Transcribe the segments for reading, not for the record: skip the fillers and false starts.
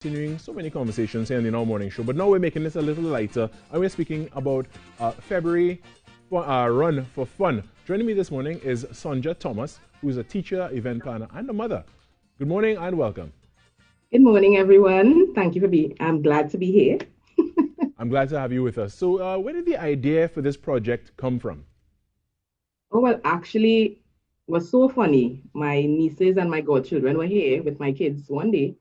Continuing so many conversations here in the Now Morning Show, but now we're making this a little lighter and we're speaking about February Run for Fun. Joining me this morning is Sonja Thomas, who is a teacher, event planner, and a mother. Good morning and welcome. Good morning, everyone. Thank you for being. I'm glad to be here. I'm glad to have you with us. So, where did the idea for this project come from? Oh, well, actually, it was so funny. My nieces and my godchildren were here with my kids one day,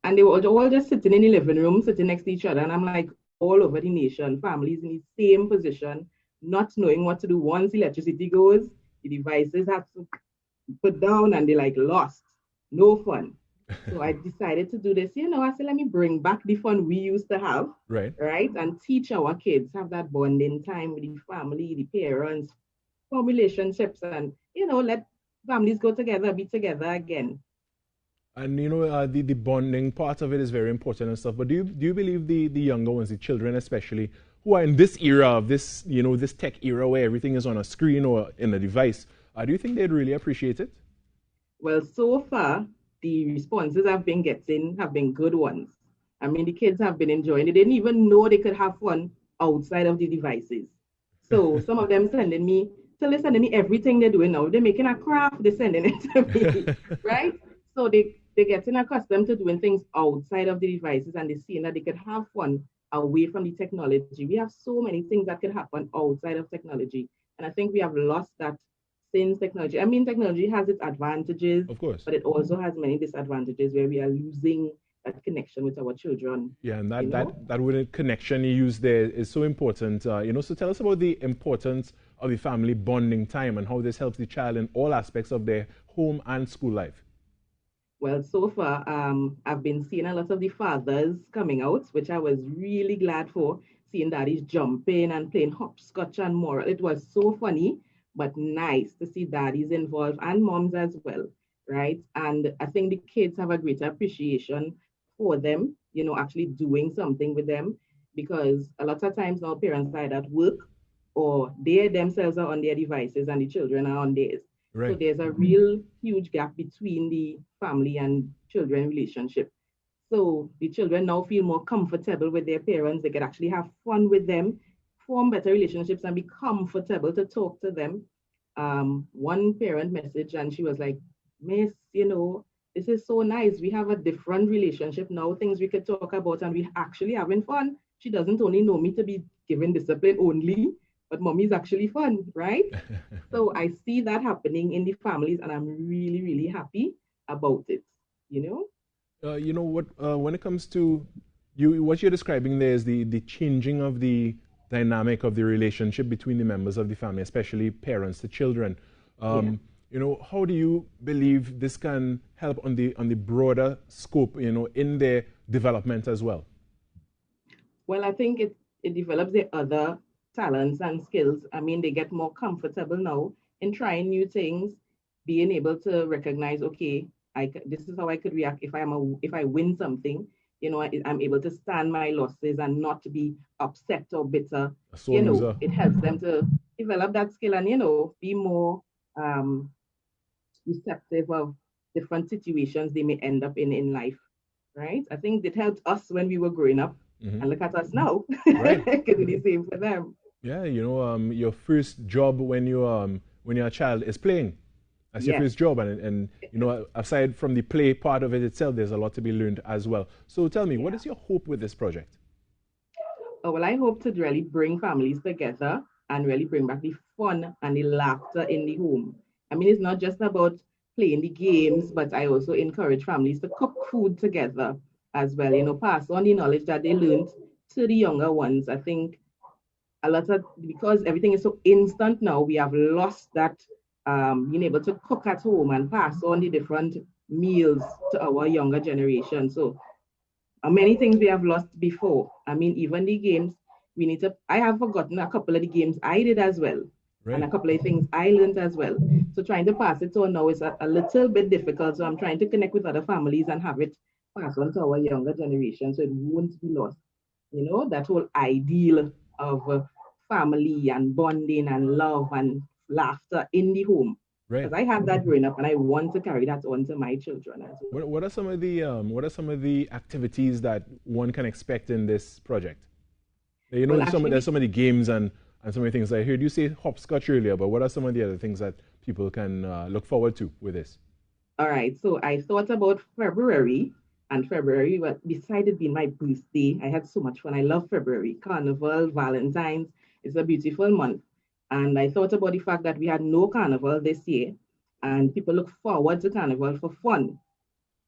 and they were all just sitting in the living room, sitting next to each other. And I'm like, all over the nation, families in the same position, not knowing what to do. Once electricity goes, the devices have to put down, and they're like lost. No fun. So I decided to do this. I said, let me bring back the fun we used to have, Right. right? And teach our kids, have that bonding time with the family, the parents, form relationships, and, let families go together, be together again. And the bonding part of it is very important and stuff. But do you believe the younger ones, the children especially, who are in this era of this this tech era where everything is on a screen or in a device, do you think they'd really appreciate it? Well, so far the responses I've been getting have been good ones. I mean, the kids have been enjoying it. They didn't even know they could have fun outside of the devices. So some of them they're sending me everything they're doing now. They're making a craft, they're sending it to me, right? So they're getting accustomed to doing things outside of the devices, and they're seeing that they could have fun away from the technology. We have so many things that could happen outside of technology. And I think we have lost that since technology. I mean, technology has its advantages, Of course. but it also has many disadvantages where we are losing that connection with our children. Yeah, and that word connection you use there is so important. So tell us about the importance of the family bonding time and how this helps the child in all aspects of their home and school life. Well, so far, I've been seeing a lot of the fathers coming out, which I was really glad for, seeing daddies jumping and playing hopscotch and more. It was so funny, but nice to see daddies involved and moms as well, right? And I think the kids have a greater appreciation for them, actually doing something with them, because a lot of times now parents are either at work or they themselves are on their devices and the children are on theirs. Right. So there's a real huge gap between the family and children relationship. So the children now feel more comfortable with their parents. They can actually have fun with them, form better relationships, and be comfortable to talk to them. One parent messaged and she was like, Miss, this is so nice. We have a different relationship now, things we could talk about, and we actually having fun. She doesn't only know me to be given discipline only, but mommy's actually fun, right? So I see that happening in the families, and I'm really, really happy about it. When it comes to what you're describing there is the changing of the dynamic of the relationship between the members of the family, especially parents to children. How do you believe this can help on the broader scope, in their development as well? Well, I think it develops the other talents and skills. I mean, they get more comfortable now in trying new things, being able to recognize, okay, this is how I could react if I win something. I'm able to stand my losses and not to be upset or bitter. It helps them to develop that skill and be more receptive of different situations they may end up in life. Right? I think it helped us when we were growing up. Mm-hmm. And look at us now. Right. It could be the same for them. Yeah, your first job when you're a child is playing. That's your first job, and aside from the play part of it itself, there's a lot to be learned as well. So tell me, what is your hope with this project? Oh, well, I hope to really bring families together and really bring back the fun and the laughter in the home. I mean, it's not just about playing the games, but I also encourage families to cook food together as well, pass on the knowledge that they learned to the younger ones. I think because everything is so instant now, we have lost that being able to cook at home and pass on the different meals to our younger generation. So many things we have lost before. I mean, even the games, I have forgotten a couple of the games I did as well. Right. And a couple of things I learned as well. So trying to pass it on now is a little bit difficult. So I'm trying to connect with other families and have it pass on to our younger generation so it won't be lost. That whole ideal of family and bonding and love and laughter in the home. Right. Because I had that growing up, and I want to carry that on to my children as well. What are some of the activities that one can expect in this project? You know, Well, actually, there's so many games and so many things. I heard you say hopscotch earlier, but what are some of the other things that people can look forward to with this? all right, so I thought about February, and February, well, besides it being my birthday, I had so much fun. I love February, Carnival, Valentine's. It's a beautiful month. And I thought about the fact that we had no carnival this year, and people look forward to carnival for fun.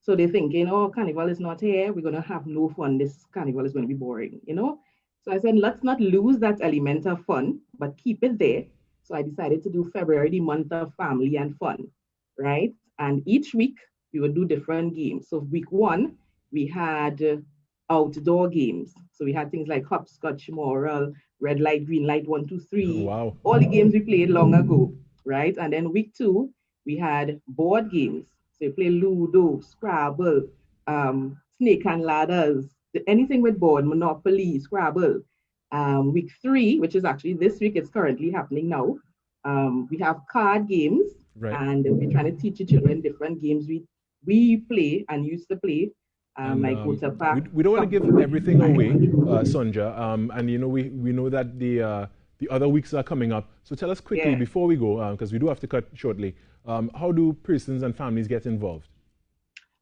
So they're thinking, oh, carnival is not here. We're going to have no fun. This carnival is going to be boring, you know? So I said, let's not lose that element of fun, but keep it there. So I decided to do February, the month of family and fun, right? And each week we would do different games. So week one, we had outdoor games. So we had things like hopscotch, moral, red light, green light, 1, 2, 3, Wow. all the games we played long ago, right? And then week two, we had board games. So you play Ludo, Scrabble, Snake and Ladders, anything with board, Monopoly, Scrabble. Week three, which is actually this week, it's currently happening now. We have card games, Right. and we're trying to teach the children different games we play and used to play, like Water Park. We don't want to give everything away, Sonja. And you know, we know that the other weeks are coming up. So tell us quickly before we go, because we do have to cut shortly. How do persons and families get involved?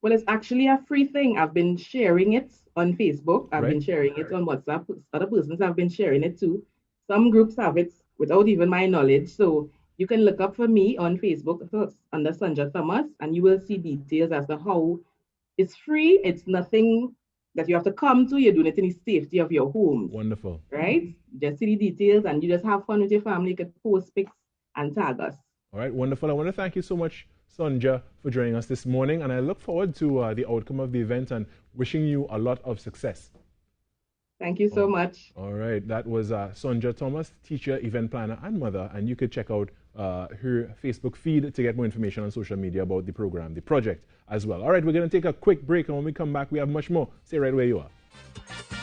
Well, it's actually a free thing. I've been sharing it on Facebook. I've been sharing it on WhatsApp. Other persons have been sharing it too. Some groups have it without even my knowledge. So you can look up for me on Facebook under Sonja Thomas, and you will see details as to how it's free. It's nothing that you have to come to. You're doing it in the safety of your home. Wonderful. Right? Just see the details, and you just have fun with your family. You can post pics and tag us. All right, wonderful. I want to thank you so much, Sonja, for joining us this morning, and I look forward to the outcome of the event and wishing you a lot of success. Thank you so much. All right, that was Sonja Thomas, teacher, event planner, and mother, and you could check out her Facebook feed to get more information on social media about the program, the project as well. All right, we're going to take a quick break, and when we come back, we have much more. Stay right where you are.